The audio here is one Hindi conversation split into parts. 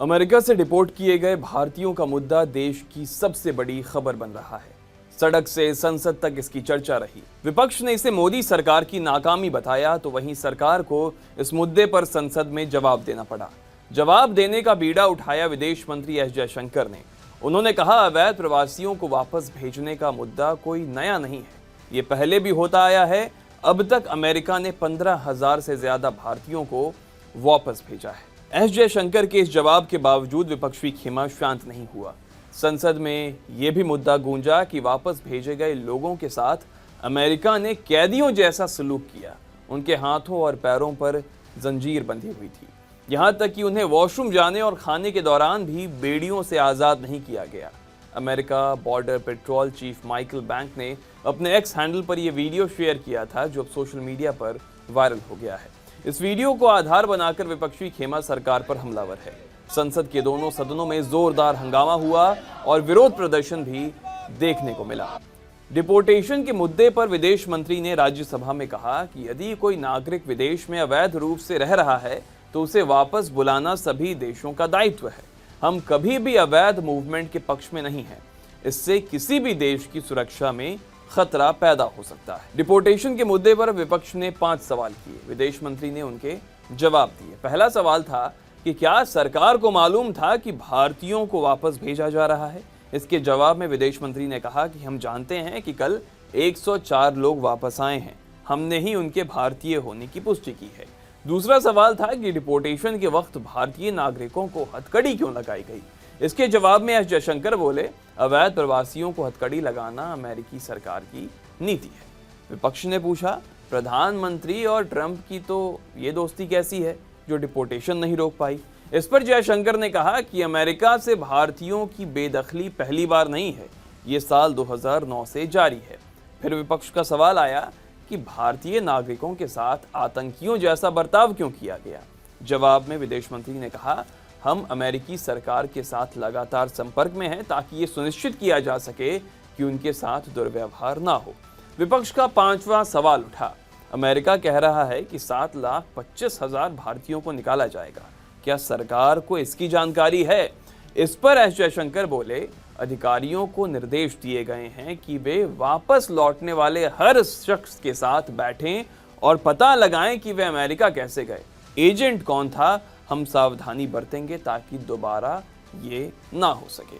अमेरिका से डिपोर्ट किए गए भारतीयों का मुद्दा देश की सबसे बड़ी खबर बन रहा है। सड़क से संसद तक इसकी चर्चा रही। विपक्ष ने इसे मोदी सरकार की नाकामी बताया, तो वहीं सरकार को इस मुद्दे पर संसद में जवाब देना पड़ा। जवाब देने का बीड़ा उठाया विदेश मंत्री एस जयशंकर ने। उन्होंने कहा, अवैध प्रवासियों को वापस भेजने का मुद्दा कोई नया नहीं है, ये पहले भी होता आया है। अब तक अमेरिका ने 15,000 से ज्यादा भारतीयों को वापस भेजा है। एस जयशंकर के इस जवाब के बावजूद विपक्षी खेमा शांत नहीं हुआ। संसद में यह भी मुद्दा गूंजा कि वापस भेजे गए लोगों के साथ अमेरिका ने कैदियों जैसा सलूक किया। उनके हाथों और पैरों पर जंजीर बंधी हुई थी, यहां तक कि उन्हें वॉशरूम जाने और खाने के दौरान भी बेड़ियों से आज़ाद नहीं किया गया। America border patrol chief Michael bank ने अपने एक्स हैंडल पर यह वीडियो शेयर किया था, जो अब सोशल मीडिया पर वायरल हो गया है। इस वीडियो को आधार बनाकर विपक्षी खेमा सरकार पर हमलावर है। संसद के दोनों सदनों में जोरदार हंगामा हुआ और विरोध प्रदर्शन भी देखने को मिला। डिपोर्टेशन के मुद्दे पर विदेश मंत्री ने राज्यसभा में कहा कि यदि कोई नागरिक विदेश में अवैध रूप से रह रहा है तो उसे वापस बुलाना सभी देशों का दायित्व है। हम कभी भी अवैध मूवमेंट के पक्ष में नहीं हैं। इससे किसी भी देश की सुरक्षा में खतरा पैदा हो सकता है। डिपोर्टेशन के मुद्दे पर विपक्ष ने 5 सवाल किए। विदेश मंत्री ने उनके जवाब दिए। पहला सवाल था कि क्या सरकार को मालूम था कि भारतीयों को वापस भेजा जा रहा है? इसके जवाब में विदेश मंत्री ने कहा कि हम जानते हैं कि कल 104 लोग वापस आए हैं, हमने ही उनके भारतीय होने की पुष्टि की है। दूसरा सवाल था कि डिपोर्टेशन के वक्त भारतीय नागरिकों को हथकड़ी क्यों लगाई गई? इसके जवाब में एस जयशंकर बोले, अवैध प्रवासियों को हथकड़ी लगाना अमेरिकी सरकार की नीति है। विपक्ष ने पूछा, प्रधानमंत्री और ट्रंप की तो ये दोस्ती कैसी है जो डिपोर्टेशन नहीं रोक पाई? इस पर जयशंकर ने कहा कि अमेरिका से भारतीयों की बेदखली पहली बार नहीं है, ये साल 2009 से जारी है। फिर विपक्ष का सवाल आया कि भारतीय नागरिकों के साथ आतंकियों जैसा बर्ताव क्यों किया गया? जवाब में विदेश मंत्री ने कहा, हम अमेरिकी सरकार के साथ लगातार संपर्क में हैं ताकि ये सुनिश्चित किया जा सके कि उनके साथ दुर्व्यवहार ना हो। विपक्ष का 5वां सवाल उठा। अमेरिका कह रहा है कि 7,25,000 भारतीयों को निकाला जाएगा, क्या सरकार को इसकी जानकारी है? इस पर एस जयशंकर बोले, अधिकारियों को निर्देश दिए गए हैं कि वे वापस लौटने वाले हर शख्स के साथ बैठें और पता लगाएं कि वे अमेरिका कैसे गए, एजेंट कौन था। हम सावधानी बरतेंगे ताकि दोबारा ये ना हो सके।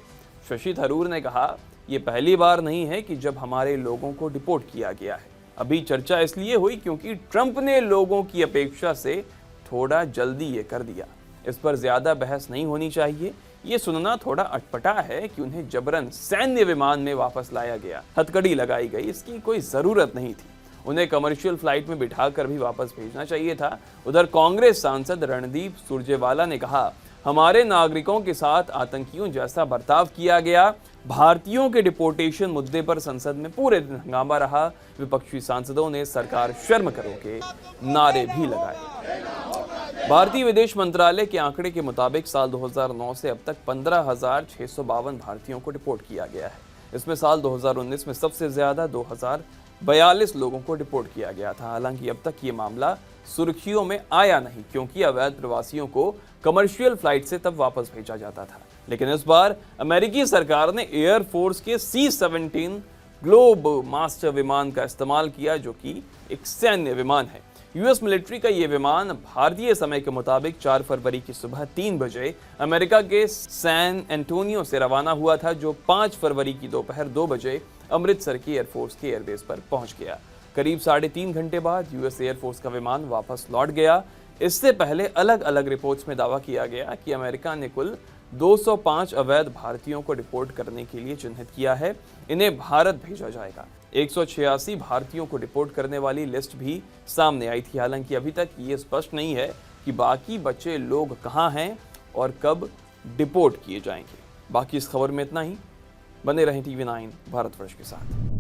शशि थरूर ने कहा, यह पहली बार नहीं है कि जब हमारे लोगों को डिपोर्ट किया गया है। अभी चर्चा इसलिए हुई क्योंकि ट्रंप ने लोगों की अपेक्षा से थोड़ा जल्दी ये कर दिया। इस पर ज्यादा बहस नहीं होनी चाहिए। ये सुनना थोड़ा अटपटा है कि उन्हें जबरन सैन्य विमान में वापस लाया गया, हथकड़ी लगाई गई, इसकी कोई जरूरत नहीं थी। उन्हें कमर्शियल फ्लाइट में बिठाकर भी वापस भेजना चाहिए था। उधर कांग्रेस सांसद रणदीप सुरजेवाला ने कहा, हमारे नागरिकों के साथ आतंकियों जैसा बर्ताव किया गया। भारतीयों के डिपोर्टेशन मुद्दे पर संसद में पूरे दिन हंगामा रहा। विपक्षी सांसदों ने सरकार शर्म करो के नारे भी लगाए। भारतीय विदेश मंत्रालय के आंकड़े के मुताबिक साल 2009 से अब तक 15,652 भारतीयों को डिपोर्ट किया गया है। इसमें साल 2019 में सबसे ज्यादा 2,042 लोगों को डिपोर्ट किया गया था। हालांकि अब तक ये मामला सुर्खियों में आया नहीं, क्योंकि अवैध प्रवासियों को कमर्शियल फ्लाइट से तब वापस भेजा जाता था। लेकिन इस बार अमेरिकी सरकार ने एयरफोर्स के C-17 ग्लोब मास्टर विमान का इस्तेमाल किया, जो कि एक सैन्य विमान है। यूएस मिलिट्री का ये विमान भारतीय समय के मुताबिक 4 फरवरी की सुबह 3 बजे अमेरिका के सैन एंटोनियो से रवाना हुआ था, जो 5 फरवरी की दोपहर 2 बजे अमृतसर की एयरफोर्स के एयरबेस पर पहुंच गया। करीब 3.5 घंटे बाद यूएस एयरफोर्स का विमान वापस लौट गया। इससे पहले अलग अलग रिपोर्ट्स में दावा किया गया कि अमेरिका ने कुल 205 अवैध भारतीयों को डिपोर्ट करने के लिए चिन्हित किया है। इन्हें भारत भेजा जाएगा। 186 भारतीयों को डिपोर्ट करने वाली लिस्ट भी सामने आई थी। हालांकि अभी तक ये स्पष्ट नहीं है कि बाकी बचे लोग कहां हैं और कब डिपोर्ट किए जाएंगे। बाकी इस खबर में इतना ही। बने रहें TV9 भारतवर्ष के साथ।